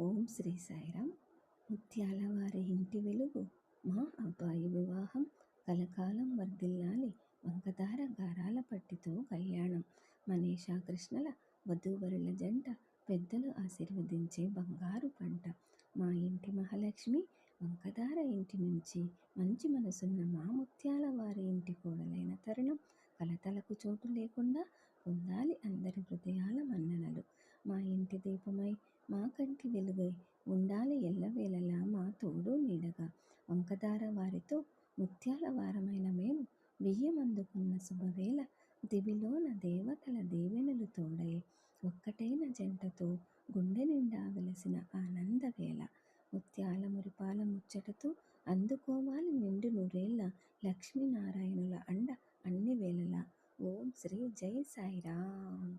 ఓం శ్రీ సాయిరామ్. ముత్యాల వారి ఇంటి వెలుగు, మా అబ్బాయి వివాహం కలకాలం వర్ధిల్లాలి. వంకదార గారాల పట్టితో కళ్యాణం. మనీషా కృష్ణల వధూవరుల జంట, పెద్దలు ఆశీర్వదించే బంగారు పంట. మా ఇంటి మహాలక్ష్మి వంకదార ఇంటి నుంచి మంచి మనసున్న మా ముత్యాల వారి ఇంటి కోడలైన తరుణం. కలతలకు చోటు లేకుండా పొందాలి అందరి హృదయాల మన్ననలు. మా ఇంటి దీపమై, మా కంటి వెలుగై ఉండాలి ఎల్లవేళలా మా తోడు నీడగా. వంకదార వారితో ముత్యాల వారమైన మేము బియ్యమందుకున్న శుభవేళ, దివిలోన దేవతల దీవెనలు తోడై ఒక్కటైన జంటతో గుండె నిండా వెలసిన ఆనందవేళ. ముత్యాల మురిపాల ముచ్చటతో అందుకోవాలి నిండు నూరేళ్ల లక్ష్మీనారాయణుల అండ అన్ని వేళలా. ఓం శ్రీ జై సాయిరామ్.